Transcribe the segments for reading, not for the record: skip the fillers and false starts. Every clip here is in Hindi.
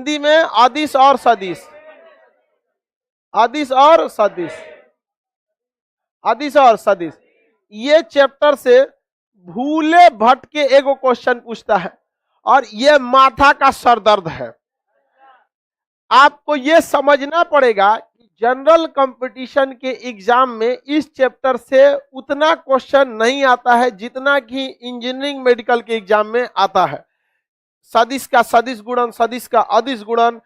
हिंदी में अदिश और सदिश, अदिश और सदिश, अदिश और सदिश। ये चैप्टर से भूले भटके एगो क्वेश्चन पूछता है और ये माथा का सरदर्द है। आपको ये समझना पड़ेगा कि जनरल कंपटीशन के एग्जाम में इस चैप्टर से उतना क्वेश्चन नहीं आता है जितना कि इंजीनियरिंग मेडिकल के एग्जाम में आता है। सदिश का सदिश गुणन, सदिश का अदिश गुणन,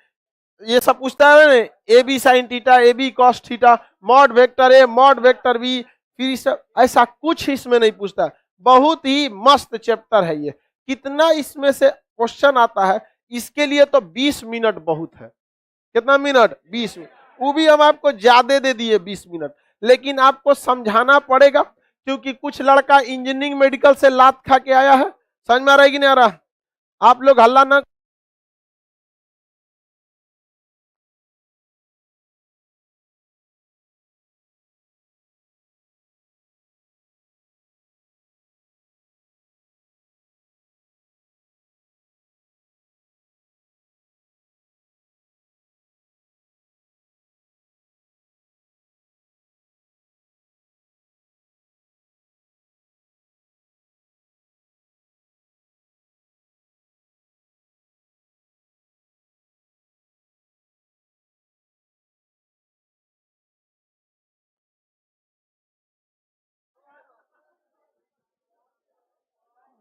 ये सब पूछता है ना, A B sine theta, A B cos theta, mod vector A, mod vector B, फिर सब ऐसा कुछ इसमें नहीं पूछता। बहुत ही मस्त चैप्टर है ये। कितना इसमें से क्वेश्चन आता है, इसके लिए तो 20 मिनट बहुत है। कितना मिनट? 20 मिनट। वो भी हम आपको ज्यादा दे दिए 20 मिनट, लेकिन आपको समझाना पड़ेगा क्योंकि कुछ लड़का इंजीनियरिंग मेडिकल से लात खा के आया है। समझ में आ रहा है कि नहीं आ रहा? आप लोग हल्ला ना।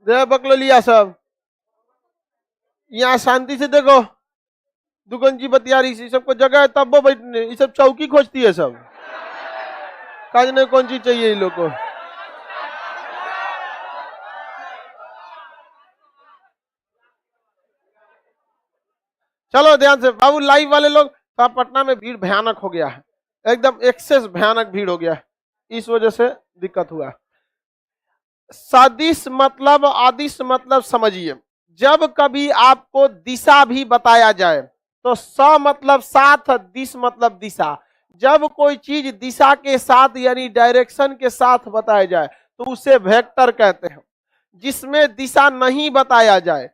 बकलोलिया सब यहाँ शांति से देखो, दुगंजी बतियारी सी सबको जगह है तब वो बैठने, ये सब चौकी खोजती है सब। काज नहीं कौन चीज चाहिए इन लोग को। चलो ध्यान से बाबू, लाइव वाले लोग। तो पटना में भीड़ भयानक हो गया है, एकदम एक्सेस भयानक भीड़ हो गया है, इस वजह से दिक्कत हुआ। सदिश मतलब अदिश मतलब समझिए, जब कभी आपको दिशा भी बताया जाए तो स मतलब साथ, दिश मतलब दिशा। जब कोई चीज दिशा के साथ यानी डायरेक्शन के साथ बताया जाए तो उसे वेक्टर कहते हैं। जिसमें दिशा नहीं बताया जाए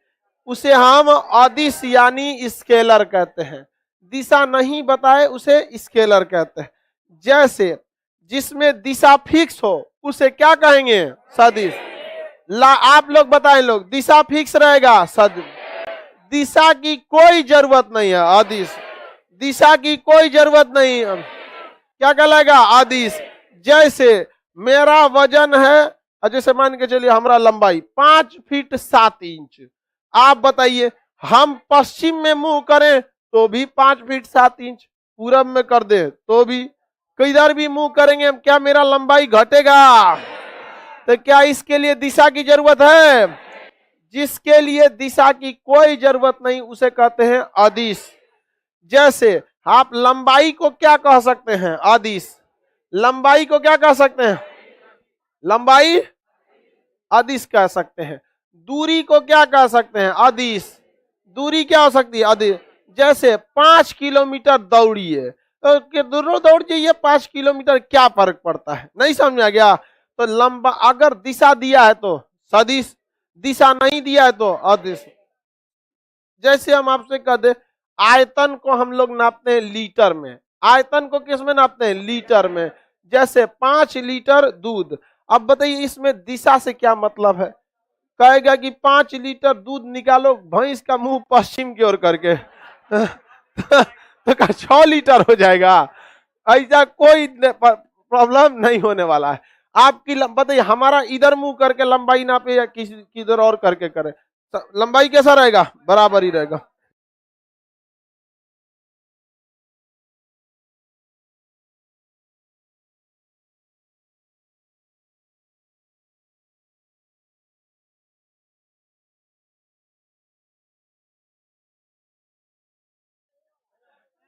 उसे हम अदिश यानी स्केलर कहते हैं। दिशा नहीं बताए उसे स्केलर कहते हैं। जैसे जिसमें दिशा फिक्स हो उसे क्या कहेंगे? सदिश। आप लोग बताएं, लोग दिशा फिक्स रहेगा सदिश। दिशा की कोई जरूरत नहीं है अदिश। दिशा की कोई जरूरत नहीं, क्या कहलाएगा? अदिश। जैसे मेरा वजन है, जैसे मान के चलिए हमारा लंबाई 5 फीट 7 इंच। आप बताइए हम पश्चिम में मुंह करें तो भी 5 फीट 7 इंच, पूरब में कर दे तो भी, किधर भी मुंह करेंगे क्या मेरा लंबाई घटेगा? तो क्या इसके लिए दिशा की जरूरत है? जिसके लिए दिशा की कोई जरूरत नहीं उसे कहते हैं अदिश। जैसे आप लंबाई को क्या कह सकते हैं? अदिश। लंबाई को क्या कह सकते हैं? लंबाई अदिश कह सकते हैं। दूरी को क्या कह सकते हैं? अदिश। दूरी क्या हो सकती है? अदिश। जैसे 5 किलोमीटर दौड़िए तो दोनों दौड़ जाइए 5 किलोमीटर, क्या फर्क पड़ता है? नहीं समझ आ गया? तो लंबा अगर दिशा दिया है तो सदिश, दिशा नहीं दिया है तो अदिश। जैसे हम आपसे कह दे आयतन को हम लोग नापते हैं लीटर में। आयतन को किस में नापते हैं? लीटर में। जैसे 5 लीटर दूध। अब बताइए इसमें दिशा से क्या मतलब है? कहेगा कि 5 लीटर दूध निकालो भैंस का मुंह पश्चिम की ओर करके तो 6 लीटर हो जाएगा। ऐसा कोई प्रॉब्लम नहीं होने वाला है। आपकी बताइए हमारा इधर मुंह करके लंबाई नापे या किसी किधर और करके करे, लंबाई कैसा रहेगा? बराबर ही रहेगा।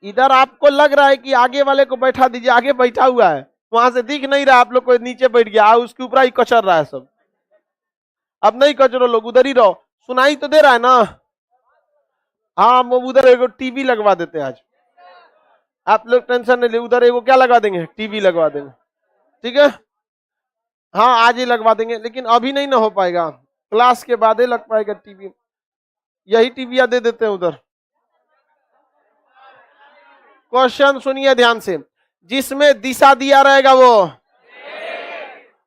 इधर आपको लग रहा है कि आगे वाले को बैठा दीजिए, आगे बैठा हुआ है, वहां से दिख नहीं रहा, आप लोग को नीचे बैठ गया, उसके ऊपर ही कचर रहा है सब। अब नहीं कचरो, लोग उधर ही रहो, सुनाई तो दे रहा है ना? हाँ वो उधर एगो टीवी लगवा देते हैं आज, आप लोग टेंशन नहीं ले, उधर एगो क्या लगा देंगे? टीवी लगवा देंगे, ठीक है? हाँ आज ही लगवा देंगे, लेकिन अभी नहीं ना हो पाएगा, क्लास के बाद ही लग पाएगा टीवी। यही टीवी दे देते हैं उधर। क्वेश्चन सुनिए ध्यान से, जिसमें दिशा दिया रहेगा वो।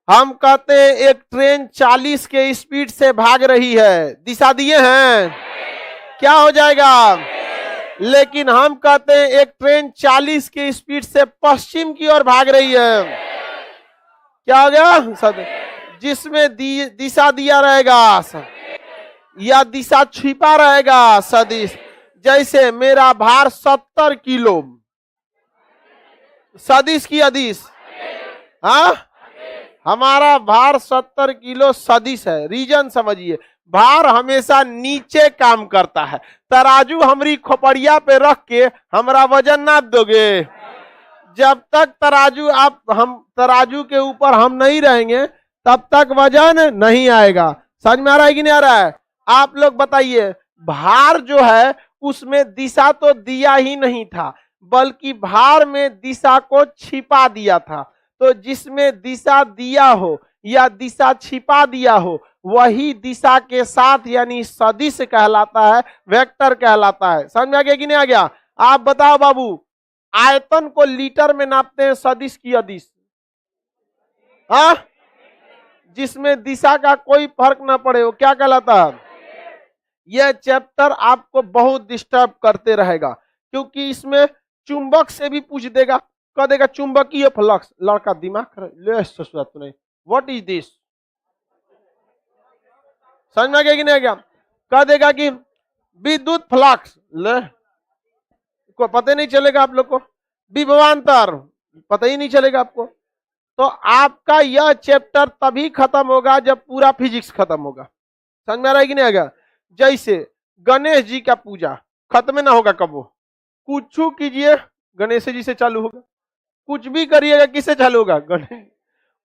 हम कहते हैं एक ट्रेन 40 के स्पीड से भाग रही है, दिशा दिए हैं, क्या हो जाएगा? लेकिन हम कहते हैं एक ट्रेन 40 के स्पीड से पश्चिम की ओर भाग रही है, क्या हो गया? जिसमें दिशा दिया रहेगा या दिशा छिपा रहेगा सदिश। जैसे मेरा भार 70 किलो, सदिश की अदिश, हाँ, हमारा भार 70 किलो सदिश है। रीजन समझिए, भार हमेशा नीचे काम करता है। तराजू हमारी खोपड़िया पे रख के हमारा वजन नाप दोगे, जब तक हम तराजू के ऊपर हम नहीं रहेंगे तब तक वजन नहीं आएगा। समझ में आ रहा है कि नहीं आ रहा है? आप लोग बताइए, भार जो है उसमें दिशा तो दिया ही नहीं था, बल्कि भार में दिशा को छिपा दिया था। तो जिसमें दिशा दिया हो या दिशा छिपा दिया हो वही दिशा के साथ यानी सदिश कहलाता है, वेक्टर कहलाता है। समझ में आ गया कि नहीं आ गया? आप बताओ बाबू, आयतन को लीटर में नापते हैं, सदिश की अदिश, हाँ, जिसमें दिशा का कोई फर्क ना पड़े वो क्या कहलाता है? यह चैप्टर आपको बहुत डिस्टर्ब करते रहेगा, क्योंकि इसमें चुंबक से भी पूछ देगा, कह देगा चुंबकीय फ्लक्स। लड़का दिमाग ले नहीं, व्हाट इज दिस? समझ में आ गया कि नहीं आ गया? कह देगा कि विद्युत फ्लक्स, ले को पता नहीं चलेगा आप लोग को। विभवांतर पता ही नहीं चलेगा आपको। तो आपका यह चैप्टर तभी खत्म होगा जब पूरा फिजिक्स खत्म होगा। समझ में आ रहा है कि नहीं आएगा? जैसे गणेश जी का पूजा खत्म ना होगा कब, वो कुछ कीजिए गणेश जी से चालू होगा, कुछ भी करिएगा किससे चालू होगा? गणेश।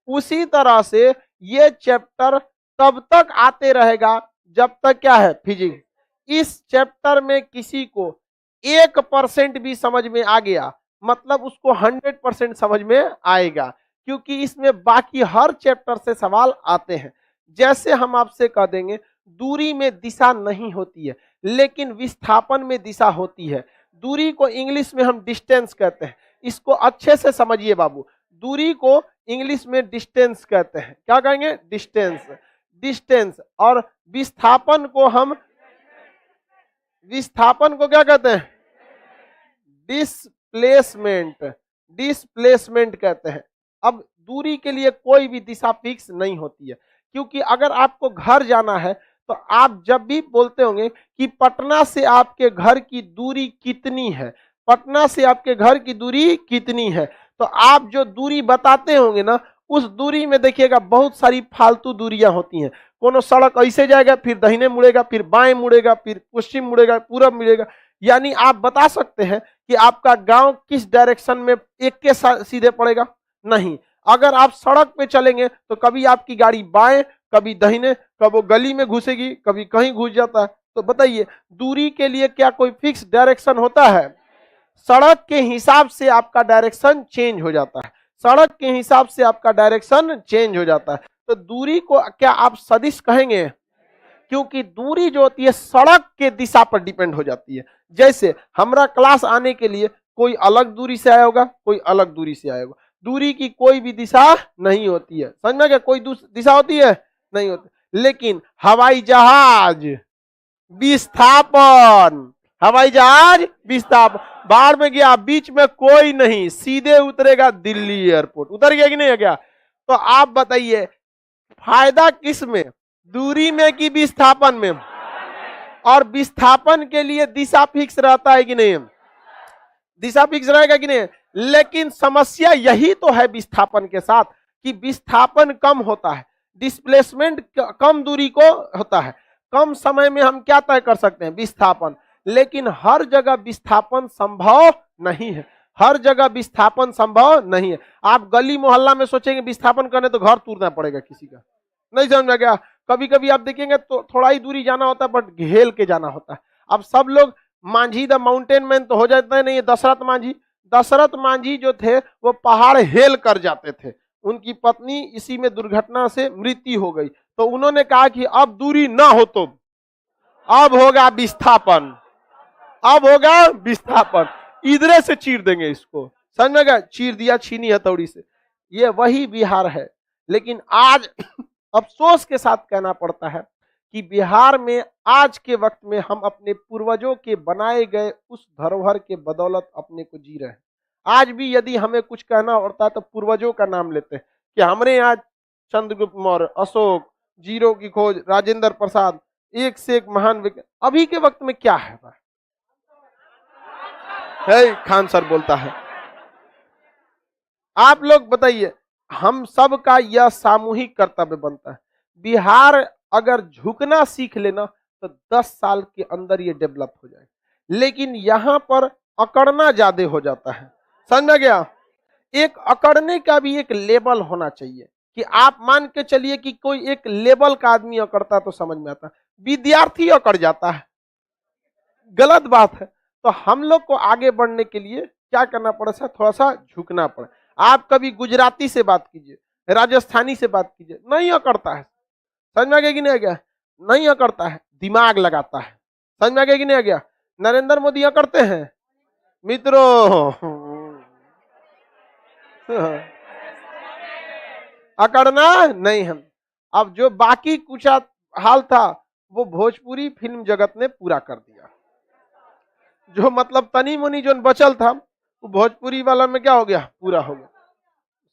उसी तरह से ये चैप्टर तब तक आते रहेगा जब तक क्या है? फिजिक्स। इस चैप्टर में किसी को 1% भी समझ में आ गया मतलब उसको 100% समझ में आएगा, क्योंकि इसमें बाकी हर चैप्टर से सवाल आते हैं। जैसे हम आपसे कह देंगे दूरी में दिशा नहीं होती है, लेकिन विस्थापन में दिशा होती है। दूरी को इंग्लिश में हम डिस्टेंस कहते हैं, इसको अच्छे से समझिए बाबू। दूरी को इंग्लिश में डिस्टेंस कहते हैं, क्या कहेंगे? डिस्टेंस। डिस्टेंस। और विस्थापन को क्या कहते हैं? डिस्प्लेसमेंट। डिस्प्लेसमेंट कहते हैं। अब दूरी के लिए कोई भी दिशा फिक्स नहीं होती है, क्योंकि अगर आपको घर जाना है तो आप जब भी बोलते होंगे कि पटना से आपके घर की दूरी कितनी है, पटना से आपके घर की दूरी कितनी है, तो आप जो दूरी बताते होंगे ना, उस दूरी में देखिएगा बहुत सारी फालतू दूरियां होती हैं। कोनो सड़क ऐसे जाएगा, फिर दाहिने मुड़ेगा, फिर बाएं मुड़ेगा, फिर पश्चिम मुड़ेगा, पूरब मुड़ेगा। यानी आप बता सकते हैं कि आपका गांव किस डायरेक्शन में एक के सीधे पड़ेगा? नहीं। अगर आप सड़क पे चलेंगे तो कभी आपकी गाड़ी बाएं, कभी दाहिने, कभी वो गली में घुसेगी, कभी कहीं घुस जाता है। तो बताइए, दूरी के लिए क्या कोई फिक्स डायरेक्शन होता है? सड़क के हिसाब से आपका डायरेक्शन चेंज हो जाता है, सड़क के हिसाब से आपका डायरेक्शन चेंज हो जाता है। तो दूरी को क्या आप सदिश कहेंगे? क्योंकि दूरी जो होती है सड़क के दिशा पर डिपेंड हो जाती है। जैसे हमारा क्लास आने के लिए कोई अलग दूरी से आया होगा, कोई अलग दूरी से आया होगा, दूरी की कोई भी दिशा नहीं होती है। समझ में क्या? कोई दिशा होती है? नहीं होती। लेकिन हवाई जहाज विस्थापन, हवाई जहाज विस्थापन, बाहर में गया, बीच में कोई नहीं, सीधे उतरेगा दिल्ली एयरपोर्ट। उतर गया कि नहीं है क्या? तो आप बताइए फायदा किस में, दूरी में कि विस्थापन में? और विस्थापन के लिए दिशा फिक्स रहता है कि नहीं? दिशा फिक्स रहेगा कि नहीं? लेकिन समस्या यही तो है विस्थापन के साथ कि विस्थापन कम होता है, डिस्प्लेसमेंट कम दूरी को होता है, कम समय में हम क्या तय कर सकते हैं? विस्थापन। लेकिन हर जगह विस्थापन संभव नहीं है, हर जगह विस्थापन संभव नहीं है। आप गली मोहल्ला में सोचेंगे विस्थापन करने तो घर तोड़ना पड़ेगा किसी का, नहीं समझ में गया? कभी कभी आप देखेंगे तो थोड़ा ही दूरी जाना होता है, बट घेल के जाना होता है। अब सब लोग मांझी द माउंटेन मैन तो हो जाते हैं, नहीं, दशरथ मांझी। दशरथ मांझी जो थे वो पहाड़ हेल कर जाते थे, उनकी पत्नी इसी में दुर्घटना से मृत्यु हो गई। तो उन्होंने कहा कि अब दूरी ना हो तो अब होगा विस्थापन, अब होगा विस्थापन। इधरे से चीर देंगे इसको, समझ में गया, चीर दिया छीनी हथौड़ी से। ये वही बिहार है। लेकिन आज अफसोस के साथ कहना पड़ता है कि बिहार में आज के वक्त में हम अपने पूर्वजों के बनाए गए उस धरोहर के बदौलत अपने को जी रहे हैं। आज भी यदि हमें कुछ कहना होता है तो पूर्वजों का नाम लेते हैं कि हमारे यहाँ चंद्रगुप्त मौर्य, अशोक, जीरो की खोज, राजेंद्र प्रसाद, एक से एक महान विज्ञान। अभी के वक्त में क्या है खान सर बोलता है। आप लोग बताइए, हम सब का यह सामूहिक कर्तव्य बनता है। बिहार अगर झुकना सीख लेना तो 10 साल के अंदर ये डेवलप हो जाए, लेकिन यहां पर अकड़ना ज्यादा हो जाता है, समझ में गया। एक अकड़ने का भी एक लेवल होना चाहिए कि आप मान के चलिए कि कोई एक लेवल का आदमी अकड़ता तो समझ में आता, विद्यार्थी अकड़ जाता है, गलत बात है। तो हम लोग को आगे बढ़ने के लिए क्या करना पड़ेगा, थोड़ा सा झुकना पड़े। आप कभी गुजराती से बात कीजिए, राजस्थानी से बात कीजिए, नहीं अकड़ता है, समझ में आ गया कि नहीं आ गया, नहीं अकड़ता है, दिमाग लगाता है, समझ में आ गया कि नहीं आ गया। नरेंद्र मोदी अकड़ते हैं मित्रों, अकड़ना नहीं हम। अब जो बाकी कुछ हाल था वो भोजपुरी फिल्म जगत ने पूरा कर दिया। जो मतलब तनी मुनी जो बचल था वो भोजपुरी वाला में क्या हो गया, पूरा हो गया।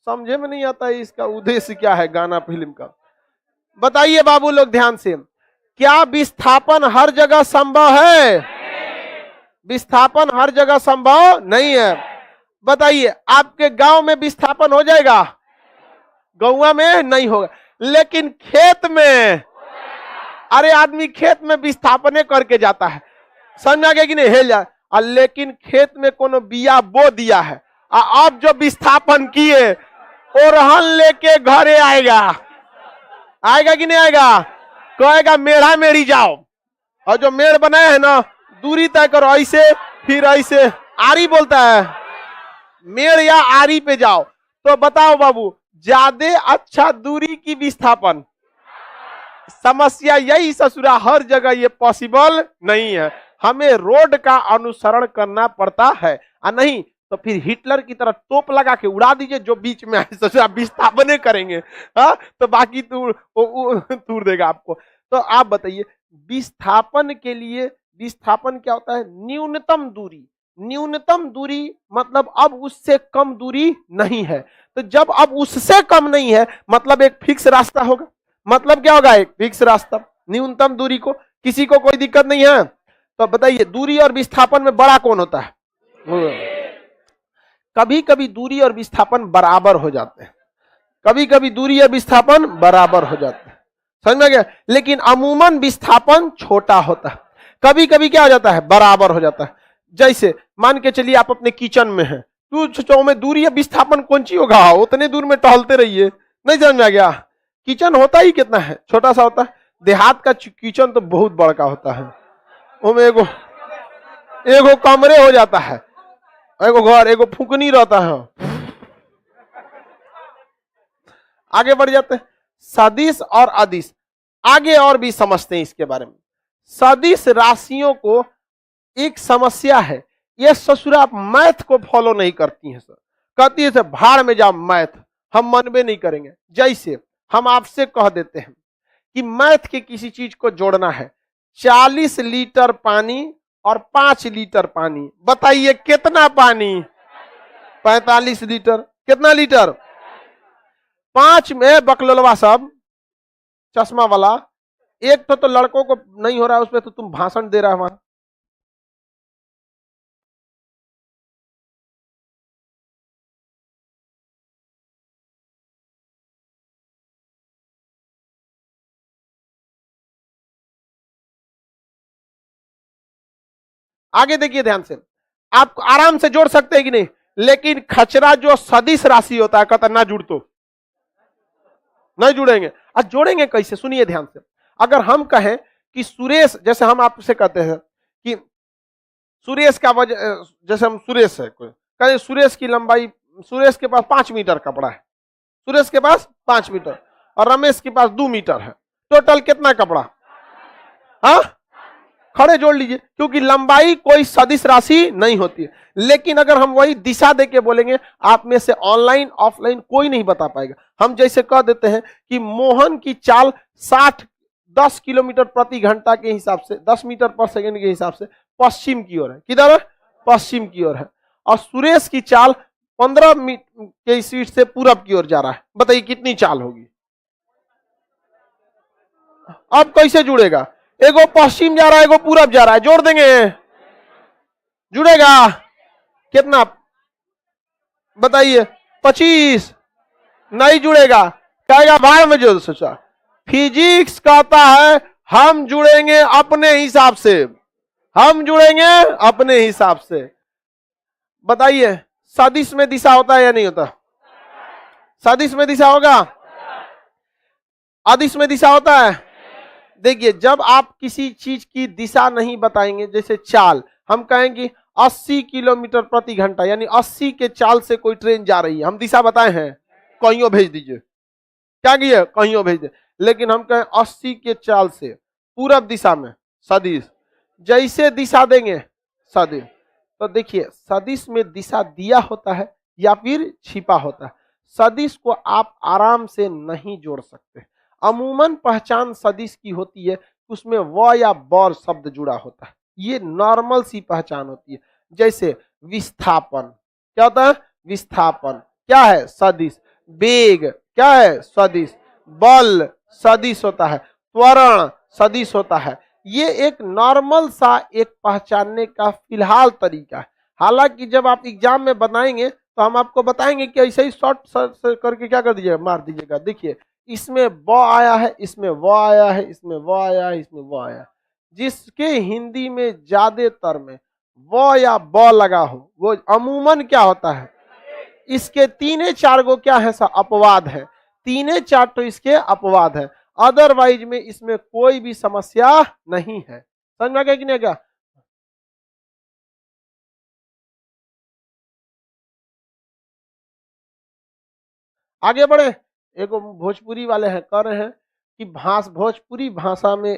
समझे में नहीं आता है इसका उद्देश्य क्या है गाना फिल्म का। बताइए बाबू लोग ध्यान से, क्या विस्थापन हर जगह संभव है? विस्थापन हर जगह संभव नहीं है। बताइए आपके गांव में विस्थापन हो जाएगा? गौवा में नहीं होगा, लेकिन खेत में, अरे आदमी खेत में विस्थापन करके जाता है, समझ आ गया कि नहीं, हेल जाए। लेकिन खेत में कोनो बिया बो दिया है, अब जो विस्थापन किए ओरहन लेके घरे आएगा, आएगा कि नहीं आएगा, कहेगा मेढ़ा मेढ़ी जाओ, और जो मेढ़ बनाए है ना दूरी तय करो, ऐसे फिर ऐसे, आरी बोलता है, मेढ़ या आरी पे जाओ। तो बताओ बाबू, ज्यादा अच्छा दूरी की विस्थापन, समस्या यही ससुरा, हर जगह ये पॉसिबल नहीं है। हमें रोड का अनुसरण करना पड़ता है, और नहीं तो फिर हिटलर की तरह तोप लगा के उड़ा दीजिए जो बीच में आए, ससुरा विस्थापन करेंगे, हाँ तो बाकी तूड़ देगा आपको। तो आप बताइए, विस्थापन के लिए, विस्थापन क्या होता है, न्यूनतम दूरी। न्यूनतम दूरी मतलब अब उससे कम दूरी नहीं है। तो जब अब उससे कम नहीं है मतलब एक फिक्स रास्ता होगा, मतलब क्या होगा, एक फिक्स रास्ता, न्यूनतम दूरी को, किसी को कोई दिक्कत नहीं है। तो बताइए दूरी और विस्थापन में बड़ा कौन होता है? कभी कभी दूरी और विस्थापन बराबर हो जाते हैं, कभी कभी दूरी और विस्थापन बराबर हो जाते हैं, समझ में गया। लेकिन अमूमन विस्थापन छोटा होता है, कभी कभी क्या हो जाता है, बराबर हो जाता है। जैसे मान के चलिए आप अपने किचन में हैं, तो में दूरी या विस्थापन कौन सी होगा, उतने दूर में टहलते रहिए, नहीं समझ में आ गया। किचन होता ही कितना है, छोटा सा होता है। देहात का किचन तो बहुत बड़का होता है, उसमें एगो कमरे हो जाता है, एगो घर, एगो फुकनी रहता है। आगे बढ़ जाते हैं, सदिश और अदिश, आगे और भी समझते हैं इसके बारे में। सदिश राशियों को एक समस्या है, ये ससुरा आप मैथ को फॉलो नहीं करती हैं सर, कहती है सर भाड़ में जाओ मैथ, हम मनबे नहीं करेंगे। जैसे हम आपसे कह देते हैं कि मैथ के किसी चीज को जोड़ना है, 40 लीटर पानी और 5 लीटर पानी, बताइए कितना पानी, 45 लीटर, कितना लीटर, 5 में बकलोलवा सब चश्मा वाला, एक तो लड़कों को नहीं हो रहा है, उसमें तो तुम भाषण दे रहा है वहां। आगे देखिए ध्यान से, आप आराम से जोड़ सकते हैं कि नहीं, लेकिन खचरा जो सदिश राशि होता है कहता ना जुड़, तो नहीं जुड़ेंगे। आज जोड़ेंगे कैसे, सुनिए ध्यान से। अगर हम कहें कि सुरेश, जैसे हम आपसे कहते हैं कि सुरेश का वजह, जैसे हम सुरेश है, कोई कहें सुरेश की लंबाई, सुरेश के पास 5 मीटर कपड़ा है, सुरेश के पास 5 मीटर और रमेश के पास 2 मीटर है, टोटल कितना कपड़ा, हाँ खड़े जोड़ लीजिए, क्योंकि लंबाई कोई सदिश राशि नहीं होती है। लेकिन अगर हम वही दिशा देके बोलेंगे, आप में से ऑनलाइन ऑफलाइन कोई नहीं बता पाएगा। हम जैसे कह देते हैं कि मोहन की चाल 10 किलोमीटर प्रति घंटा के हिसाब से, 10 मीटर पर सेकंड के हिसाब से पश्चिम की ओर है। किधर है? पश्चिम की ओर है। और सुरेश की चाल 15 मीटर के स्पीड से पूरब की ओर जा रहा है। बताइए कितनी चाल होगी? अब कैसे जुड़ेगा? एगो पश्चिम जा रहा है, एगो पूरब जा रहा है, जोड़ देंगे, जुड़ेगा? कितना बताइए? 25 नहीं जुड़ेगा, कहेगा भाई में जो सोचा। फिजिक्स कहता है हम जुड़ेंगे अपने हिसाब से, हम जुड़ेंगे अपने हिसाब से। बताइए सदिश में दिशा होता है या नहीं होता? सदिश में दिशा होगा, अदिश में दिशा होता है। देखिए जब आप किसी चीज की दिशा नहीं बताएंगे, जैसे चाल, हम कहेंगे 80 किलोमीटर प्रति घंटा, यानी 80 के चाल से कोई ट्रेन जा रही है, हम दिशा बताए हैं, कहीं भेज दीजिए, क्या किए? कहीं भेज दे। लेकिन हम कहें 80 के चाल से पूरब दिशा में, सदिश, जैसे दिशा देंगे सदिश। तो देखिए सदिश में दिशा दिया होता है या फिर छिपा होता है। सदिश को आप आराम से नहीं जोड़ सकते। अमूमन पहचान सदिश की होती है, उसमें व या बर शब्द जुड़ा होता है, ये नॉर्मल सी पहचान होती है। जैसे विस्थापन, क्या होता है? विस्थापन क्या है? सदिश। वेग क्या है? सदिश। बल सदिश होता है। त्वरण सदिश होता है। ये एक नॉर्मल सा एक पहचानने का फिलहाल तरीका है। हालांकि जब आप एग्जाम में बनाएंगे तो हम आपको बताएंगे कि ऐसे ही शॉर्ट करके क्या कर दीजिएगा, मार दीजिएगा। देखिए इसमें ब आया है, इसमें व आया है, इसमें व आया है, इसमें व आया है। जिसके हिंदी में ज्यादातर में व या ब लगा हो वो अमूमन क्या होता है? इसके 3-4 गो क्या है? अपवाद है। 3-4 तो इसके अपवाद है, अदरवाइज में इसमें कोई भी समस्या नहीं है। समझ में आ गया कि नहीं? क्या आगे बढ़े? एक भोजपुरी वाले हैं, कह रहे हैं कि भोजपुरी भाषा में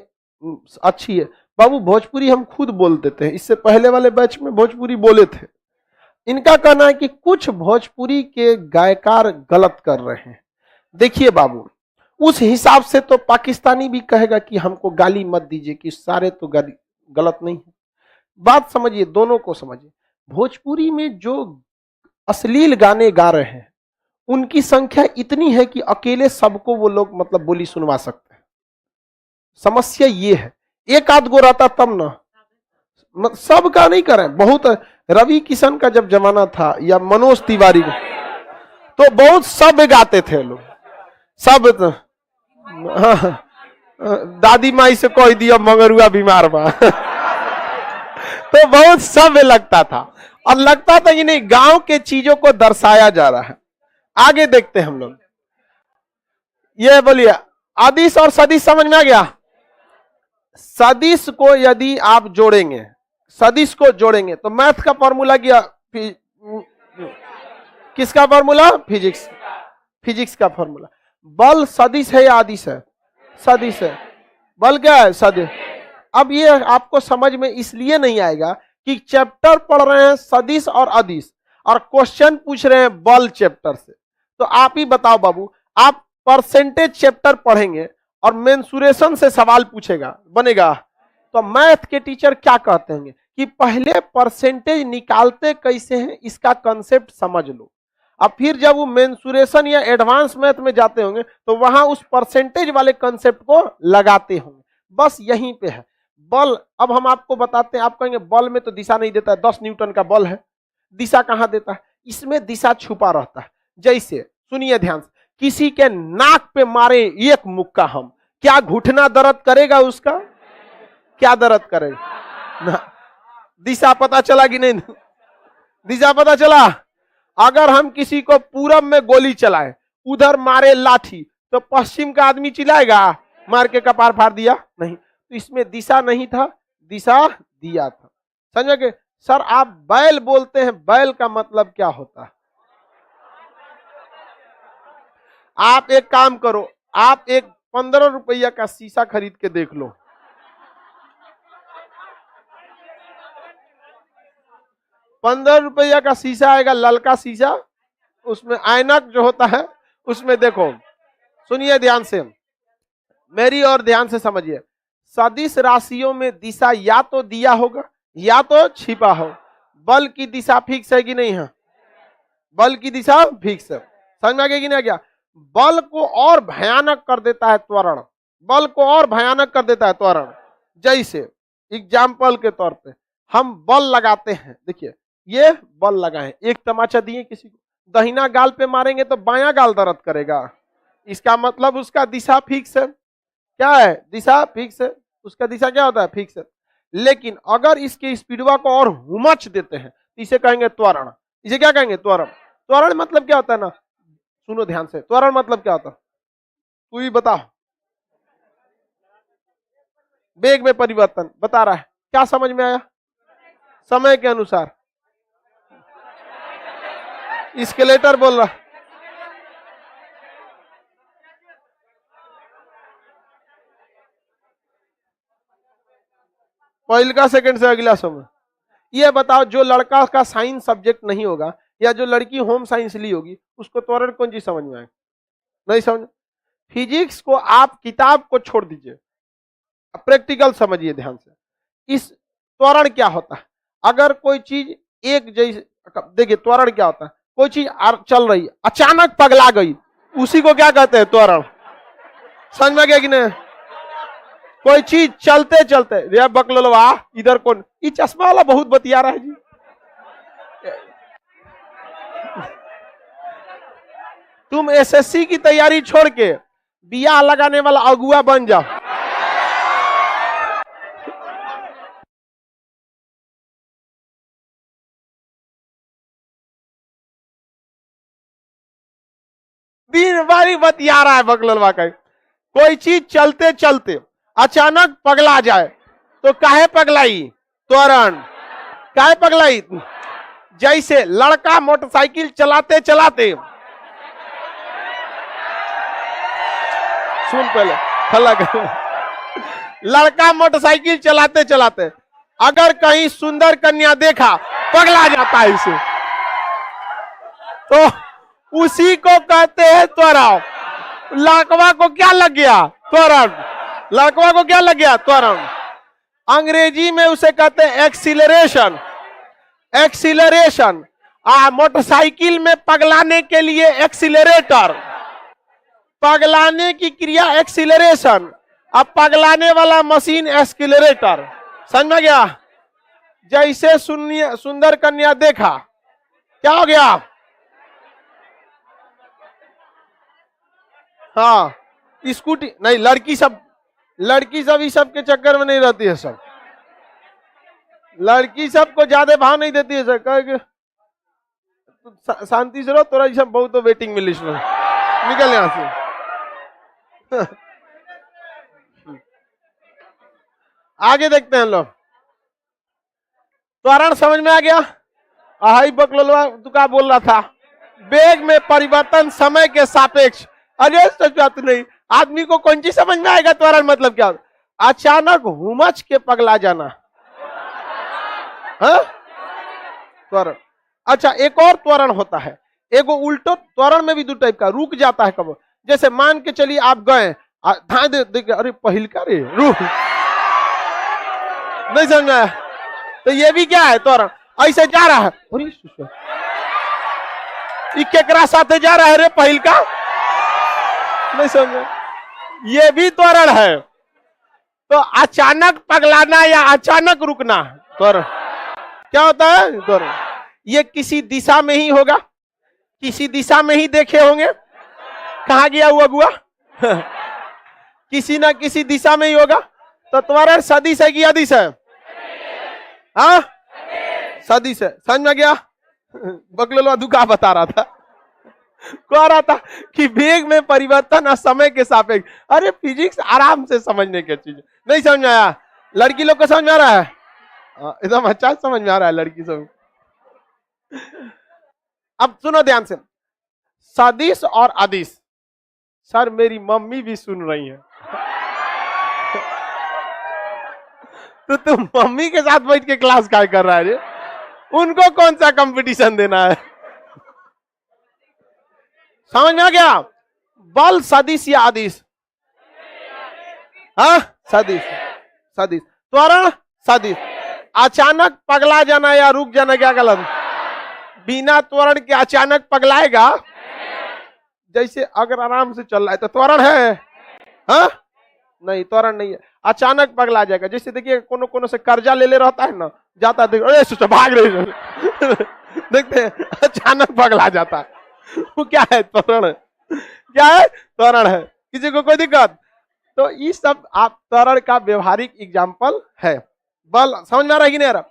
अच्छी है। बाबू भोजपुरी हम खुद बोल देते हैं, इससे पहले वाले बैच में भोजपुरी बोले थे। इनका कहना है कि कुछ भोजपुरी के गायकार गलत कर रहे हैं। देखिए बाबू, उस हिसाब से तो पाकिस्तानी भी कहेगा कि हमको गाली मत दीजिए, कि सारे तो गाली गलत नहीं है। बात समझिए, दोनों को समझिए। भोजपुरी में जो अश्लील गाने गा रहे हैं उनकी संख्या इतनी है कि अकेले सबको वो लोग मतलब बोली सुनवा सकते हैं। समस्या ये है, एक आध गो रहता तब ना, सब का नहीं करें। बहुत रवि किशन का जब जमाना था या मनोज तिवारी का, तो बहुत सब गाते थे लोग, सब तो, दादी माई से कह दिया मगरुआ बीमार बा तो बहुत सब लगता था, और लगता था कि नहीं गांव के चीजों को दर्शाया जा रहा है। आगे देखते हैं हम लोग। ये बोलिए अदिश और सदिश समझ में आ गया? सदिश को यदि आप जोड़ेंगे, सदिश को जोड़ेंगे तो मैथ का फॉर्मूला क्या? किसका फॉर्मूला? फिजिक्स, फिजिक्स का फॉर्मूला। बल सदिश है या अदिश है? सदिश है। बल क्या है? सदिश। अब ये आपको समझ में इसलिए नहीं आएगा कि चैप्टर पढ़ रहे हैं सदिश और अदिश, और क्वेश्चन पूछ रहे हैं बल चैप्टर से। तो आप ही बताओ बाबू, आप परसेंटेज चैप्टर पढ़ेंगे और मेंसुरेशन से सवाल पूछेगा, बनेगा? तो मैथ के टीचर क्या कहते हैं कि पहले परसेंटेज निकालते कैसे हैं इसका कंसेप्ट समझ लो, अब फिर जब वो मेंसुरेशन या एडवांस मैथ में जाते होंगे तो वहां उस परसेंटेज वाले कंसेप्ट को लगाते होंगे। बस यहीं पे है बल। अब हम आपको बताते हैं, आप कहेंगे बल में तो दिशा नहीं देता है, 10 न्यूटन का बल है, दिशा कहां देता है? इसमें दिशा छुपा रहता है। जैसे सुनिए ध्यान से, किसी के नाक पे मारे एक मुक्का हम, क्या घुटना दर्द करेगा? उसका क्या दर्द करेगा ना? दिशा पता चला कि नहीं? दिशा पता चला। अगर हम किसी को पूरब में गोली चलाए, उधर मारे लाठी, तो पश्चिम का आदमी चिल्लाएगा मार के कपार फाड़ दिया? नहीं। तो इसमें दिशा नहीं था, दिशा दिया था। समझ गए? सर आप बैल बोलते हैं, बैल का मतलब क्या होता है? आप एक काम करो, आप एक 15 रुपया का शीशा खरीद के देख लो, 15 रुपया का शीशा आएगा, ललका शीशा, उसमें ऐनक जो होता है उसमें देखो, सुनिए ध्यान से, मेरी और ध्यान से समझिए। सदिश राशियों में दिशा या तो दिया होगा या तो छिपा हो। बल की दिशा फिक्स है कि नहीं है? बल की दिशा फिक्स है, समझ में आ गया कि नहीं आ गया? बल को और भयानक कर देता है त्वरण, बल को और भयानक कर देता है त्वरण। जैसे एग्जाम्पल के तौर पे हम बल लगाते हैं, देखिए ये बल लगाए, एक तमाचा दिए किसी को, दाहिना गाल पे मारेंगे तो बायां गाल दर्द करेगा, इसका मतलब उसका दिशा फिक्स है। क्या है? दिशा फिक्स है, उसका दिशा क्या होता है? फिक्स है। लेकिन अगर इसके स्पीडवा को और हुमच देते हैं तो इसे कहेंगे त्वरण। इसे क्या कहेंगे? त्वरण। त्वरण मतलब क्या होता है ना, सुनो ध्यान से, त्वरण मतलब क्या होता है? तू ही बताओ। वेग में परिवर्तन बता रहा है, क्या समझ में आया? समय के अनुसार। स्केलेटर बोल रहा, पहला सेकंड से अगला समय। ये बताओ, जो लड़का का साइंस सब्जेक्ट नहीं होगा या जो लड़की होम साइंस ली होगी, उसको त्वरण कौन चीज समझ में आएगा? नहीं समझ। फिजिक्स को आप किताब को छोड़ दीजिए, प्रैक्टिकल समझिए ध्यान से। इस त्वरण क्या होता है? अगर कोई चीज एक जैसे, देखिए त्वरण क्या होता है, कोई चीज चल रही अचानक पगला गई, उसी को क्या कहते हैं? त्वरण। समझ में गया कि नहीं? कोई चीज चलते चलते, रे बकलवा इधर कौन, ये चश्मा वाला बहुत बतिया रहा है जी। तुम एसएससी की तैयारी छोड़ के बिया लगाने वाला अगुआ बन जाओ। दिन भर बतिया रहा है बकलवा का। कोई चीज चलते चलते अचानक पगला जाए तो काहे पगलाई? त्वरण। काहे पगलाई? जैसे लड़का मोटरसाइकिल चलाते चलाते, सुन पहले, लड़का मोटरसाइकिल चलाते चलाते अगर कहीं सुंदर कन्या देखा, पगला जाता है इसे, तो उसी को कहते हैं त्वरण। लड़कवा को क्या लग गया? त्वरण। लड़कवा को क्या लग गया? त्वरण। अंग्रेजी में उसे कहते हैं एक्सीलरेशन। एक्सीलरेशन। मोटरसाइकिल में पगलाने के लिए एक्सीलरेटर, पगलाने की क्रिया एक्सीलरेशन, अब पगलाने वाला मशीन एक्सीलरेटर। समझ में गया? जैसे सुंदर कन्या देखा, क्या हो गया? हाँ, स्कूटी नहीं, लड़की सब इस सब के चक्कर में नहीं रहती है। सब लड़की सबको ज्यादा भाव नहीं देती है सर, कह शांति से रहो, तोरा सब बहुत तो वेटिंग में लिस्ट में, निकल यहां से। आगे देखते हैं लोग। त्वरण समझ में आ गया? हाई बकलोलवा तू क्या बोल रहा था? वेग में परिवर्तन समय के सापेक्ष। अरे सच बात नहीं, आदमी को कौन चीज समझ में आएगा? त्वरण मतलब क्या? अचानक हुमच के पगला जाना, त्वरण। अच्छा, एक और त्वरण होता है, एगो उल्टो त्वरण में भी दो टाइप का, रुक जाता है कब। जैसे मान के चलिए आप गए, धाए देख, अरे पहिलका रे रुक, नहीं समझ में आया? तो ये भी क्या है? त्वरण। ऐसे जा रहा है, केकरा साथे जा रहा है रे पहिलका, नहीं समझ, ये भी त्वरण है। तो अचानक पगलाना या अचानक रुकना त्वरण। क्या होता है? त्वरण। ये किसी दिशा में ही होगा, किसी दिशा में ही देखे होंगे। कहा गया हुआ अगुआ? किसी ना किसी दिशा में ही होगा। तो त्वरण सदिश है कि अदिश है? हाँ, सदिश है। समझ में गया? बकलोलवा दुका बता रहा था, कह रहा था कि वेग में परिवर्तन और समय के सापेक्ष। अरे फिजिक्स आराम से समझने की चीज, नहीं समझ में आया? लड़की लोग को समझ में आ रहा है? एकदम अच्छा समझ में आ रहा है लड़की सब। अब सुनो ध्यान से, सदिश और अदिश। सर मेरी मम्मी भी सुन रही है। तो तुम मम्मी के साथ बैठ के क्लास क्या कर रहा है? उनको कौन सा कंपटीशन देना है? समझ में आ गया? बल सदिश या अदिश? हाँ, सदिश। सदिश। त्वरण सदिश। अचानक पगला जाना या रुक जाना क्या गलत? बिना त्वरण के अचानक पगलाएगा? जैसे अगर आराम से चल रहा है तो त्वरण है? हाँ, नहीं, त्वरण नहीं है। अचानक पगला जाएगा। जैसे देखिए कोनो कोनो से कर्जा ले ले रहता है ना, जाता देख, अरे सोचा भाग रही देखते हैं, अचानक पगला जाता है, वो क्या है? त्वरण है। क्या है? त्वरण है। किसी को कोई दिक्कत? तो ये सब आप त्वरण का व्यवहारिक एग्जाम्पल है। बल समझ में आ रहा है कि नहीं आ रहा?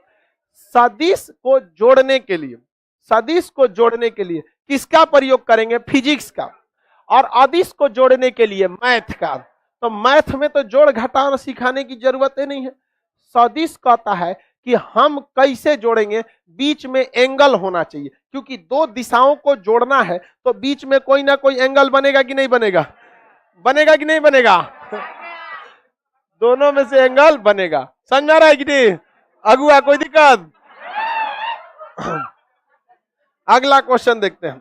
सदिश को जोड़ने के लिए, सदिश को जोड़ने के लिए किसका प्रयोग करेंगे? फिजिक्स का। और अदिश को जोड़ने के लिए मैथ का। तो मैथ में तो जोड़ घटाना सिखाने की जरूरत ही नहीं है। सदिश कहता है कि हम कैसे जोड़ेंगे, बीच में एंगल होना चाहिए, क्योंकि दो दिशाओं को जोड़ना है तो बीच में कोई ना कोई एंगल बनेगा कि नहीं बनेगा? बनेगा कि नहीं बनेगा? दोनों में से एंगल बनेगा। समझ में आ रहा है कि नहीं? अगुआ कोई दिक्कत? अगला क्वेश्चन देखते हैं।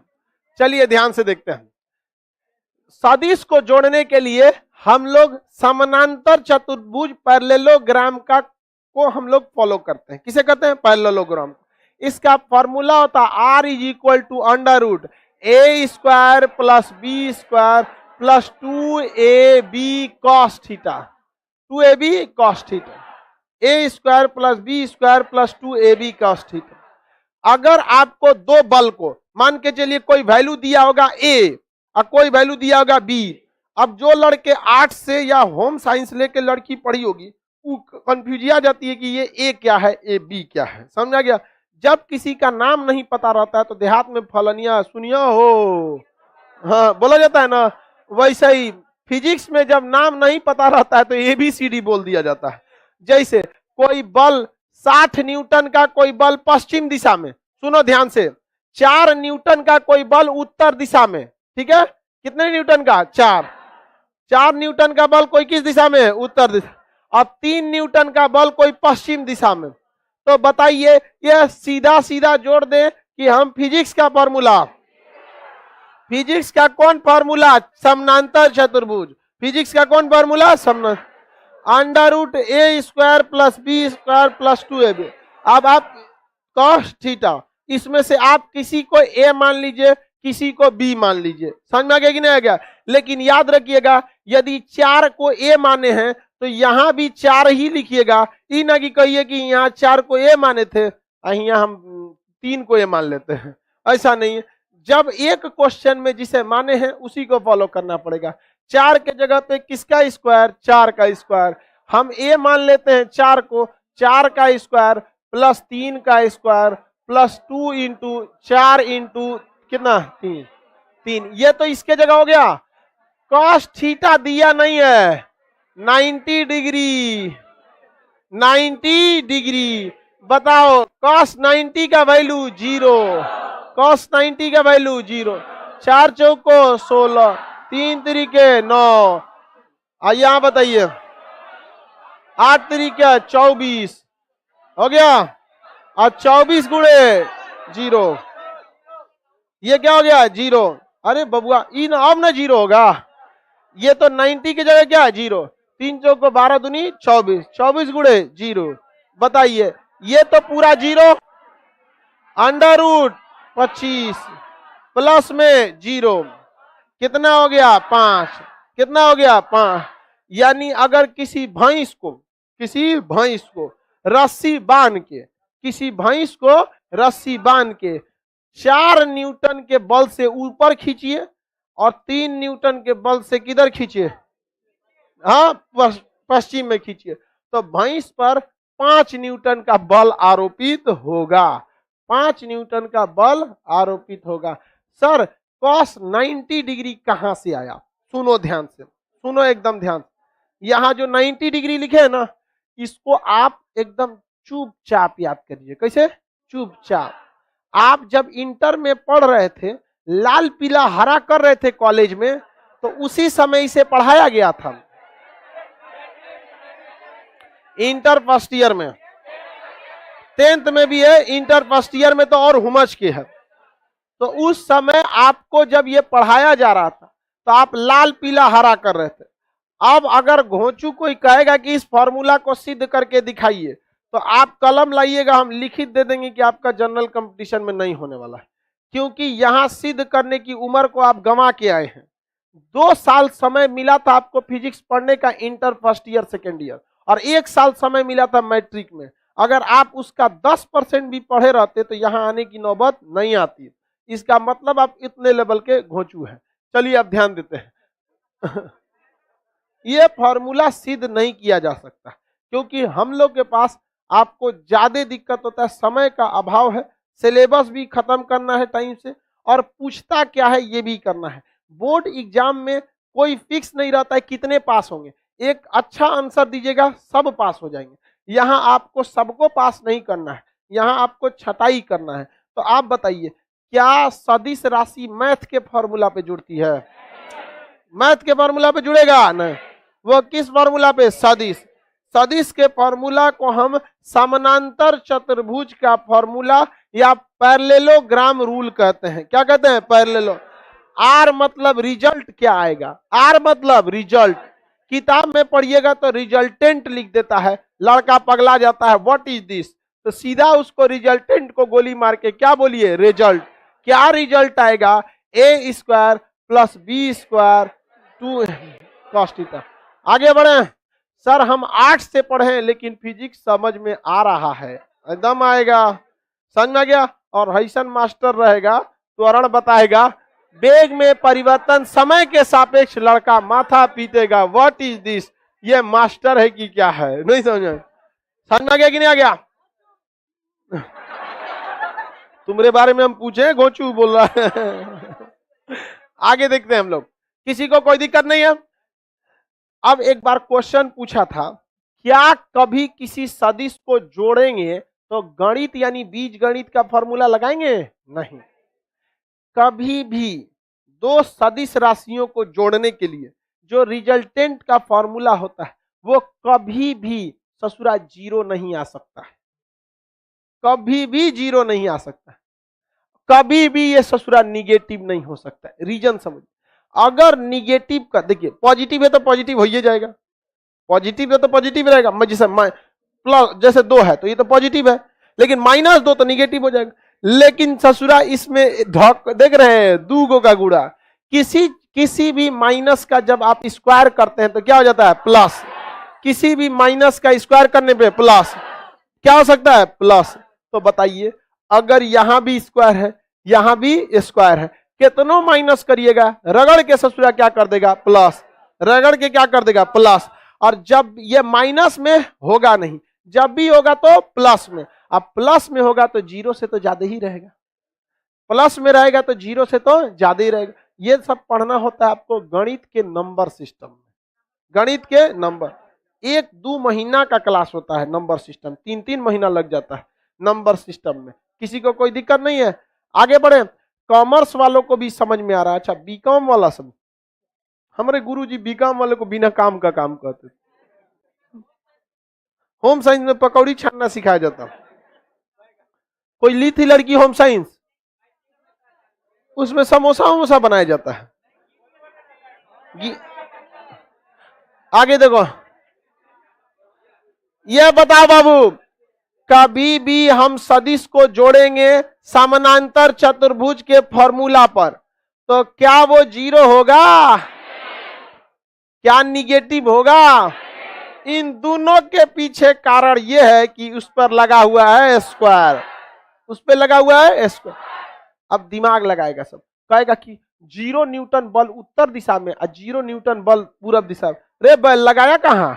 चलिए ध्यान से देखते हैं। सदिश को जोड़ने के लिए हम लोग समानांतर चतुर्भुज पैरेललोग्राम का को हम लोग फॉलो करते हैं। किसे कहते हैं? पैरेललोग्राम। इसका फॉर्मूला होता है R is equal to under root A square plus B square plus 2ab cos theta. 2ab cos theta. A square plus B square plus 2ab cos theta. अगर आपको दो बल को मान के चलिए कोई वैल्यू दिया होगा ए और कोई वैल्यू दिया होगा बी। अब जो लड़के 8 से या होम साइंस लेके लड़की पढ़ी होगी वो कंफ्यूज आ जाती है कि ये ए क्या है, ए बी क्या है। समझा गया? जब किसी का नाम नहीं पता रहता है तो देहात में फलनिया सुनिया हो, हाँ बोला जाता है ना, वैसे ही फिजिक्स में जब नाम नहीं पता रहता है तो ABCD बोल दिया जाता है। जैसे कोई बल 60 न्यूटन का कोई बल पश्चिम दिशा में, सुनो ध्यान से, 4 न्यूटन का कोई बल उत्तर दिशा में, ठीक है? कितने न्यूटन का? 4 न्यूटन का बल कोई किस दिशा में? उत्तर दिशा। अब 3 न्यूटन का बल कोई पश्चिम दिशा में। तो बताइए ये सीधा सीधा जोड़ दें कि हम फिजिक्स का फॉर्मूला, फिजिक्स का कौन फॉर्मूला? समानांतर चतुर्भुज। फिजिक्स का कौन फॉर्मूला? समानांतर। Under root A square plus B square plus 2ab। अब आप cos थीटा, इसमें से आप किसी को ए मान लीजिए, किसी को बी मान लीजिए। समझ में आ गया कि नहीं आ गया? लेकिन याद रखिएगा यदि 4 को ए माने हैं तो यहां भी 4 ही लिखिएगा। ये ना कि कहिए कि यहाँ 4 को ए माने थे यहाँ हम 3 को ए मान लेते हैं, ऐसा नहीं है। जब एक क्वेश्चन में जिसे माने हैं उसी को फॉलो करना पड़ेगा। 4 के जगह पे किसका स्क्वायर? 4 का स्क्वायर। हम ए मान लेते हैं 4 को, 4 का स्क्वायर प्लस 3 का स्क्वायर प्लस 2 इंटू 4 इंटू कितना? 3। ये तो इसके जगह हो गया। cos थीटा दिया नहीं है, 90 डिग्री। 90 डिग्री बताओ, cos 90 का वैल्यू 0, cos 90 का वैल्यू 0। 4 चौको 16, 3 तरीके 9। आइए यहां बताइए, 8 तरीके 24 हो गया, और 24 गुणे 0, ये क्या हो गया? 0। अरे बबुआ इन अब ना 0 होगा, ये तो 90 की जगह क्या है? 0। 3 चौको 12 दूनी 24, 24 गुणे 0। बताइए ये तो पूरा 0, अंडर रूट 25 प्लस में 0, कितना हो गया? 5। कितना हो गया? 5। यानी अगर किसी भैंस को रस्सी बांध के, किसी भैंस को रस्सी बांध के 4 न्यूटन के बल से ऊपर खींचिए और 3 न्यूटन के बल से किधर खींचिए? हाँ, पश्चिम में खींचिए, तो भैंस पर 5 न्यूटन का बल आरोपित होगा। 5 न्यूटन का बल आरोपित होगा। सर cos 90 डिग्री कहां से आया? सुनो ध्यान से, सुनो एकदम ध्यान से। यहां जो 90 डिग्री लिखे है ना, इसको आप एकदम चुपचाप याद करिए। कैसे? चुपचाप। आप जब इंटर में पढ़ रहे थे, लाल पीला हरा कर रहे थे कॉलेज में, तो उसी समय इसे पढ़ाया गया था। इंटर फर्स्ट ईयर में 10th में भी है, इंटर फर्स्ट ईयर में तो और हुमच के है। तो उस समय आपको जब ये पढ़ाया जा रहा था तो आप लाल पीला हरा कर रहे थे। अब अगर घोंचू कोई कहेगा कि इस फॉर्मूला को सिद्ध करके दिखाइए, तो आप कलम लाइएगा, हम लिखित दे देंगे कि आपका जनरल कंपटीशन में नहीं होने वाला है, क्योंकि यहां सिद्ध करने की उम्र को आप गंवा के आए हैं। 2 साल समय मिला था आपको फिजिक्स पढ़ने का inter first year second year, और 1 साल समय मिला था मैट्रिक में। अगर आप उसका 10% भी पढ़े रहते तो यहां आने की नौबत नहीं आती। इसका मतलब आप इतने लेवल के घोंचू हैं। चलिए अब ध्यान देते हैं। ये फॉर्मूला सिद्ध नहीं किया जा सकता, क्योंकि हम लोग के पास आपको ज्यादा दिक्कत होता है, समय का अभाव है, सिलेबस भी खत्म करना है टाइम से, और पूछता क्या है ये भी करना है। बोर्ड एग्जाम में कोई फिक्स नहीं रहता है कितने पास होंगे, एक अच्छा आंसर दीजिएगा सब पास हो जाएंगे। यहाँ आपको सबको पास नहीं करना है, यहाँ आपको छटाई करना है। तो आप बताइए, क्या सदिश राशि मैथ के फॉर्मूला पे जुड़ती है? मैथ के फॉर्मूला पे जुड़ेगा नहीं। वो किस फॉर्मूला पे? सदिश। सदिश के फॉर्मूला को हम समानांतर चतुर्भुज का फॉर्मूला या पैरेललोग्राम रूल कहते हैं। क्या कहते हैं? पैरेललो। आर मतलब रिजल्ट क्या आएगा? आर मतलब रिजल्ट। किताब में पढ़िएगा तो रिजल्टेंट लिख देता है, लड़का पगला जाता है, व्हाट इज दिस, तो सीधा उसको रिजल्टेंट को गोली मार के क्या बोलिए? रिजल्ट। क्या रिजल्ट आएगा? A square plus B square 2 cos theta. आगे बढ़े। सर हम 8 से पढ़े लेकिन फिजिक्स समझ में आ रहा है, एकदम आएगा, समझ में आ गया। और हैसन मास्टर रहेगा, त्वरण बताएगा, वेग में परिवर्तन समय के सापेक्ष लड़का माथा पीटेगा, व्हाट इज दिस, ये मास्टर है कि क्या है? नहीं समझ में आ गया कि नहीं आ गया? तुम्हारे बारे में हम पूछे, गोचू बोल रहा है। आगे देखते हैं हम लोग, किसी को कोई दिक्कत नहीं है। अब एक बार क्वेश्चन पूछा था, क्या कभी किसी सदिश को जोड़ेंगे तो गणित यानी बीज गणित का फॉर्मूला लगाएंगे? नहीं। कभी भी 2 सदिश राशियों को जोड़ने के लिए जो रिजल्टेंट का फॉर्मूला होता है वो कभी भी ससुरा 0 नहीं आ सकता है, कभी भी 0 नहीं आ सकता है, कभी भी ये ससुरा निगेटिव नहीं हो सकता है। रीजन समझ, अगर निगेटिव का, देखिए पॉजिटिव है तो पॉजिटिव हो ही जाएगा, पॉजिटिव है तो पॉजिटिव रहेगा, प्लस जैसे 2 है तो ये तो पॉजिटिव है, लेकिन -2 तो निगेटिव हो जाएगा। लेकिन ससुरा इसमें देख रहे हैं 2 गो का गुड़ा, किसी भी माइनस का जब आप स्क्वायर करते हैं तो क्या हो जाता है? प्लस। किसी भी माइनस का स्क्वायर करने पे प्लस, क्या हो सकता है? प्लस। तो बताइए, अगर यहां भी स्क्वायर है यहां भी स्क्वायर है, कितनों माइनस करिएगा रगड़ के ससुरा क्या कर देगा? प्लस। रगड़ के क्या कर देगा? प्लस। और जब ये माइनस में होगा नहीं, जब भी होगा तो प्लस में। अब प्लस में होगा तो 0 से तो ज्यादा ही रहेगा, प्लस में रहेगा तो 0 से तो ज्यादा ही रहेगा। ये सब पढ़ना होता है आपको गणित के नंबर सिस्टम में। गणित के नंबर 1-2 महीना का क्लास होता है, नंबर सिस्टम 3-3 महीना लग जाता है नंबर सिस्टम में। किसी को कोई दिक्कत नहीं है? आगे बढ़े। कॉमर्स वालों को भी समझ में आ रहा है? अच्छा, बीकॉम वाला सब, हमारे गुरुजी बीकॉम वाले को बिना काम का काम करते, होम साइंस में पकौड़ी छानना सिखाया जाता। कोई ली थी लड़की होम साइंस, उसमें समोसा वमोसा बनाया जाता है। आगे देखो, यह बताओ बाबू, कभी भी हम सदिश को जोड़ेंगे समानांतर चतुर्भुज के फॉर्मूला पर तो क्या वो 0 होगा? क्या निगेटिव होगा? इन दोनों के पीछे कारण यह है कि उस पर लगा हुआ है स्क्वायर, उस पर लगा हुआ है स्क्वायर। अब दिमाग लगाएगा, सब कहेगा कि 0 न्यूटन बल उत्तर दिशा में और 0 न्यूटन बल पूरब दिशा में। रे बल लगाया कहां?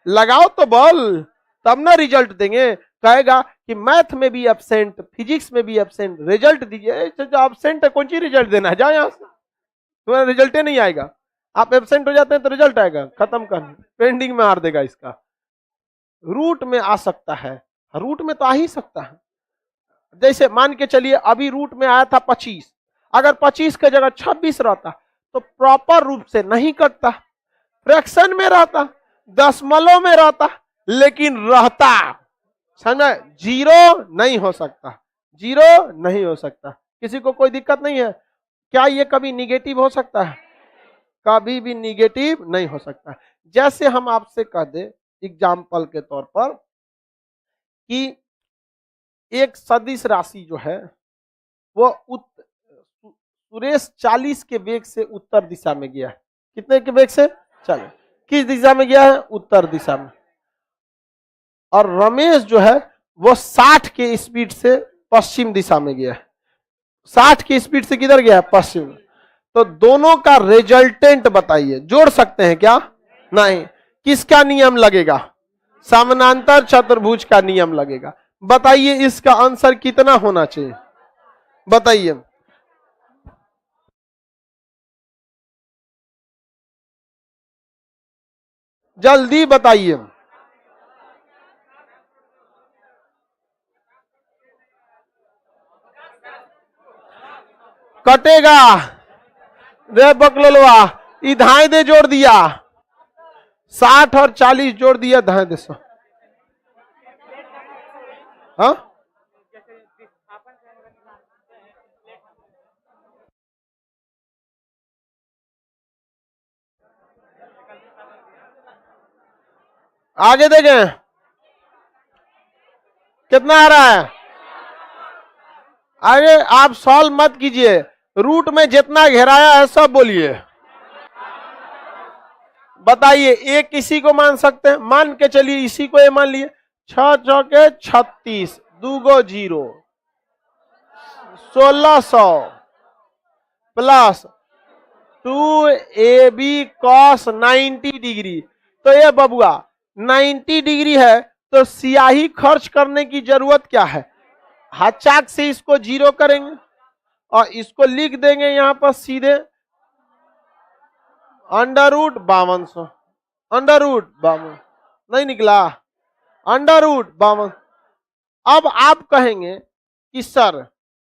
लगाओ तो बल, तब ना रिजल्ट देंगे। कहेगा कि मैथ में भी एब्सेंट, फिजिक्स में भी एब्सेंट, रिजल्ट दीजिए। जो एब्सेंट है कौन सी रिजल्ट देना है? जाओ यहां से, तुम्हारा रिजल्ट नहीं आएगा। आप एब्सेंट हो जाते हैं तो रिजल्ट आएगा, खत्म कर, पेंडिंग में हार देगा। इसका रूट में आ सकता है, रूट में तो आ ही सकता है। जैसे मान के चलिए अभी रूट में आया था 25, अगर 25 के जगह 26 रहता तो प्रॉपर रूप से नहीं कटता, फ्रैक्शन में रहता, दशमलव में रहता, लेकिन रहता। समझ में? जीरो नहीं हो सकता, जीरो नहीं हो सकता। किसी को कोई दिक्कत नहीं है? क्या ये कभी निगेटिव हो सकता है? कभी भी निगेटिव नहीं हो सकता। जैसे हम आपसे कह दे एग्जाम्पल के तौर पर कि एक सदिश राशि जो है वो सुरेश 40 के वेग से उत्तर दिशा में गया है। कितने के वेग से? 40। किस दिशा में गया है? उत्तर दिशा में। और रमेश जो है वो 60 के स्पीड से पश्चिम दिशा में गया है। 60 की स्पीड से किधर गया है? पश्चिम। तो दोनों का रिजल्टेंट बताइए। जोड़ सकते हैं क्या? नहीं। किसका नियम लगेगा? समानांतर चतुर्भुज का नियम लगेगा। बताइए इसका आंसर कितना होना चाहिए? बताइए। जल्दी बताइए। कटेगा रे बकलोलवा। धाए दे जोड़ दिया, 60 और 40 जोड़ दिया, धाए दे 100। हाँ आगे देखें कितना आ रहा है। अरे आप सॉल्व मत कीजिए, रूट में जितना घेराया है सब बोलिए। बताइए एक किसी को मान सकते हैं? मान के चलिए इसी को ये मान लिए। 6 चौके 36, 2 गो 0, 1600 प्लस 2ab cos 90 डिग्री। तो ये बबुआ 90 डिग्री है, तो स्याही खर्च करने की जरूरत क्या है? हाथ से इसको 0 करेंगे और इसको लिख देंगे यहां पर सीधे √5200। √52 नहीं निकला, √52। अब आप कहेंगे कि सर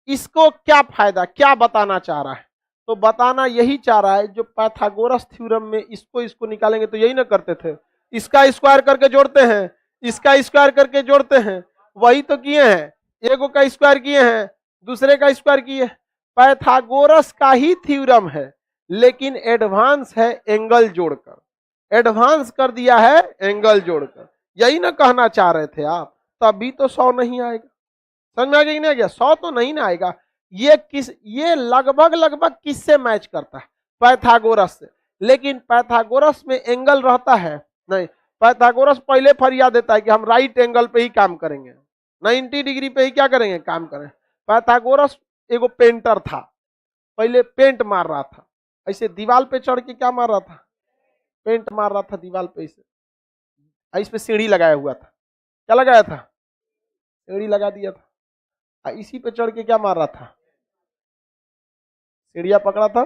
इसको क्या फायदा, क्या बताना चाह रहा है? तो बताना यही चाह रहा है जो पाइथागोरस थ्योरम में इसको निकालेंगे तो यही ना करते थे, इसका स्क्वायर करके जोड़ते हैं, इसका स्क्वायर करके जोड़ते हैं, वही तो किए हैं। एगो का स्क्वायर किए हैं, दूसरे का स्क्वायर किए। पाइथागोरस का ही थ्योरम है, लेकिन एडवांस है एंगल जोड़कर, एडवांस कर दिया है एंगल जोड़कर। यही ना कहना चाह रहे थे आप? तभी तो 100 नहीं आएगा। समझ में आ गया कि नहीं आ गया? 100 तो नहीं ना आएगा। ये लगभग किससे मैच करता है? पाइथागोरस से। लेकिन पाइथागोरस में एंगल रहता है नहीं। पाइथागोरस पहले फरियाद देता है कि हम राइट एंगल पे ही काम करेंगे, 90 डिग्री पे ही क्या करेंगे? काम करें। पाइथागोरस एगो पेंटर था, पहले पेंट मार रहा था, ऐसे दीवार पे चढ़ के क्या मार रहा था? पेंट मार रहा था दीवार पे। इस पे सीढ़ी लगाया हुआ था। क्या लगाया था? सीढ़ी लगा दिया था। इसी पे चढ़ के क्या मार रहा था? सीढ़िया पकड़ा था,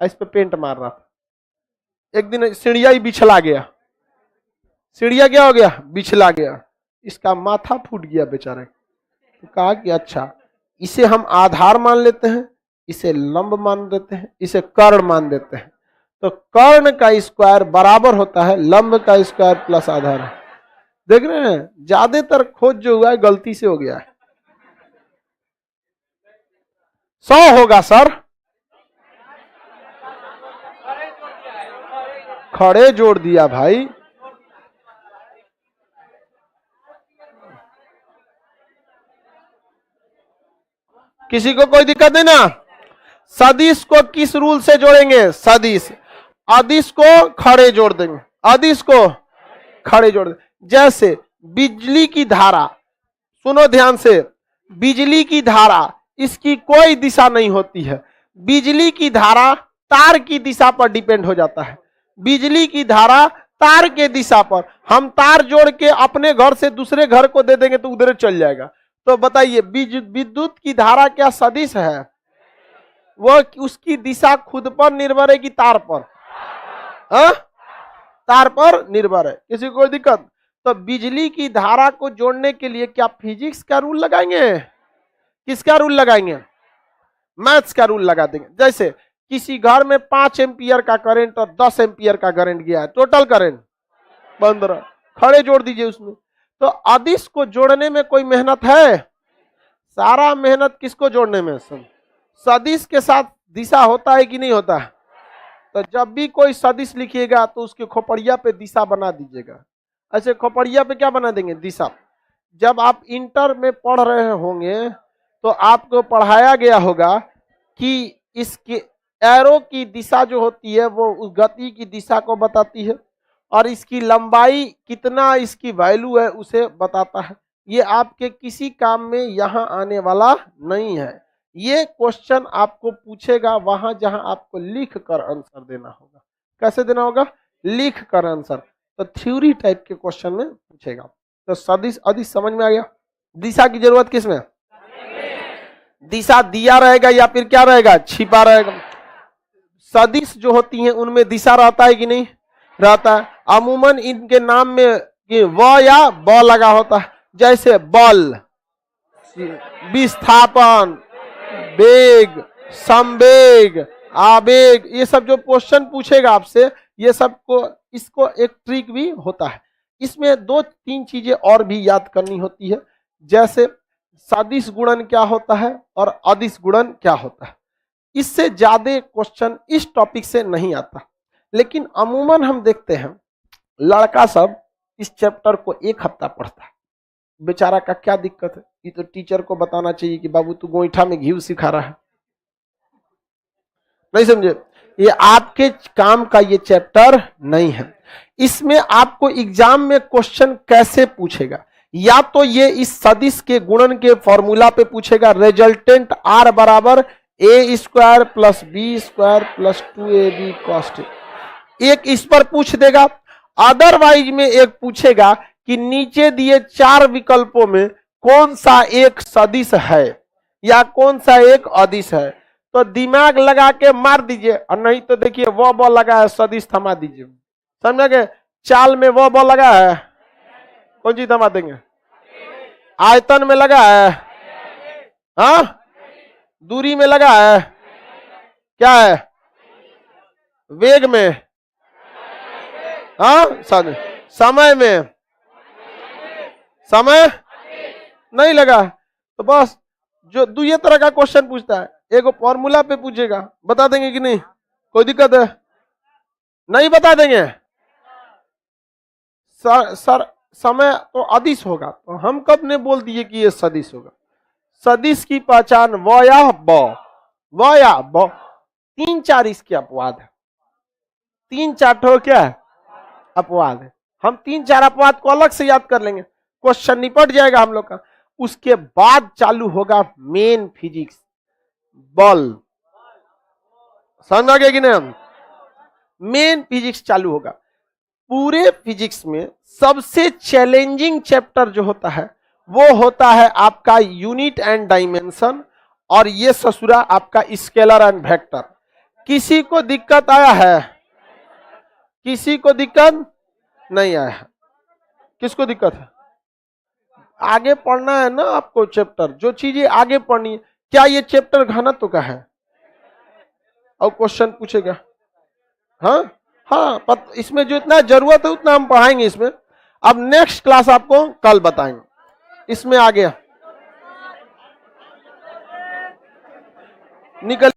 इस पे पेंट मार रहा था। एक दिन सीढ़िया ही बिछला गया। सीढ़िया क्या हो गया? बिछला गया। इसका माथा फूट गया बेचारे। तो कहा कि अच्छा इसे हम आधार मान लेते हैं, इसे लंब मान देते हैं, इसे कर्ण मान देते हैं। तो कर्ण का स्क्वायर बराबर होता है लंब का स्क्वायर प्लस आधार। देख रहे हैं, ज्यादातर खोज जो हुआ है गलती से हो गया है। 100 होगा सर। खड़े जोड़ दिया भाई। किसी को कोई दिक्कत नहीं ना? सदिश को किस रूल से जोड़ेंगे? सदिश अदिश को खड़े जोड़ देंगे, अदिश को खड़े जोड़ देंगे। जैसे बिजली की धारा, सुनो ध्यान से, बिजली की धारा इसकी कोई दिशा नहीं होती है। बिजली की धारा तार की दिशा पर डिपेंड हो जाता है। बिजली की धारा तार के दिशा पर, हम तार जोड़ के अपने घर से दूसरे घर को दे देंगे तो उधर चल जाएगा। तो बताइए विद्युत की धारा क्या सदिश है? वो उसकी दिशा खुद पर निर्भर है कि तार पर? हाँ? तार पर निर्भर है। किसी को कोई दिक्कत? तो बिजली की धारा को जोड़ने के लिए क्या फिजिक्स का रूल लगाएंगे? किसका रूल लगाएंगे? मैथ्स का रूल लगा देंगे। जैसे किसी घर में 5 एम्पियर का करंट और 10 एम्पियर का करंट गया है, टोटल करंट 15, खड़े जोड़ दीजिए उसमें। तो अदिश को जोड़ने में कोई मेहनत है? सारा मेहनत किसको जोड़ने में? सदिश के साथ दिशा होता है कि नहीं होता? तो जब भी कोई सदिश लिखिएगा तो उसके खोपड़िया पे दिशा बना दीजिएगा। ऐसे खोपड़िया पे क्या बना देंगे? दिशा। जब आप इंटर में पढ़ रहे होंगे तो आपको पढ़ाया गया होगा कि इसके एरो की दिशा जो होती है वो उस गति की दिशा को बताती है और इसकी लंबाई कितना इसकी वैल्यू है उसे बताता है। ये आपके किसी काम में यहाँ आने वाला नहीं है। ये क्वेश्चन आपको पूछेगा वहां जहां आपको लिख कर आंसर देना होगा। कैसे देना होगा? लिख कर आंसर। तो थ्योरी टाइप के क्वेश्चन में पूछेगा। तो सदिश अदिश समझ में आ गया। दिशा की जरूरत किसमें? दिशा दिया रहेगा या फिर क्या रहेगा? छिपा रहेगा। सदिश जो होती हैं उनमें दिशा रहता है कि नहीं रहता है? अमूमन इनके नाम में व या ब लगा होता है। जैसे बल, विस्थापन, वेग, संवेग, आवेग, ये सब जो क्वेश्चन पूछेगा आपसे, ये सब को इसको एक ट्रिक भी होता है। इसमें दो तीन चीजें और भी याद करनी होती है। जैसे सदिश गुणन क्या होता है और अदिश गुणन क्या होता है। इससे ज्यादा क्वेश्चन इस टॉपिक से नहीं आता, लेकिन अमूमन हम देखते हैं लड़का सब इस चैप्टर को एक हफ्ता पढ़ता है। बेचारा का क्या दिक्कत है? ये तो टीचर को बताना चाहिए कि बाबू तू गोईठा में घी सिखा रहा है। नहीं समझे? ये आपके काम का ये चैप्टर नहीं है। इसमें आपको एग्जाम में क्वेश्चन कैसे पूछेगा? या तो ये इस सदिश के गुणन के फॉर्मूला पे पूछेगा, रिजल्टेंट आर बराबर A square plus B square plus 2ab cos t। एक इस पर पूछ देगा। अदरवाइज में एक पूछेगा कि नीचे दिए चार विकल्पों में कौन सा एक सदिश है या कौन सा एक अदिश है। तो दिमाग लगा के मार दीजिए, और नहीं तो देखिए वो बॉल लगा है, सदिश थमा दीजिए। समझ गए? चाल में वो बॉल लगा है, कौन चीज थमा देंगे? आयतन में लगा है, हाँ? दूरी में लगा है, क्या है? वेग में, हाँ? समय में, समय नहीं लगा। तो बस जो दूसरे तरह का क्वेश्चन पूछता है, एक फॉर्मूला पे पूछेगा, बता देंगे कि नहीं? कोई दिक्कत है? नहीं बता देंगे। सर समय तो अदिश होगा, तो हम कब ने बोल दिए कि ये सदिश होगा? सदिश की पहचान व या ब, व या ब, तीन चार इसके अपवाद है। तीन चार ठो क्या है? अपवाद है। हम तीन चार अपवाद को अलग से याद कर लेंगे, क्वेश्चन निपट जाएगा हम लोग का। उसके बाद चालू होगा मेन फिजिक्स, बल। समझ गए कि नहीं? हम मेन फिजिक्स चालू होगा। पूरे फिजिक्स में सबसे चैलेंजिंग चैप्टर जो होता है वो होता है आपका यूनिट एंड डायमेंशन, और ये ससुरा आपका स्केलर एंड वेक्टर। किसी को दिक्कत आया है? किसी को दिक्कत नहीं आया है? किसको दिक्कत है? आगे पढ़ना है ना आपको चैप्टर, जो चीजें आगे पढ़नी है। क्या ये चैप्टर घनत्व का है? और क्वेश्चन पूछेगा, हाँ हाँ, इसमें जो इतना जरूरत है उतना हम पढ़ाएंगे इसमें। अब नेक्स्ट क्लास आपको कल बताएंगे। इसमें आ गया निकल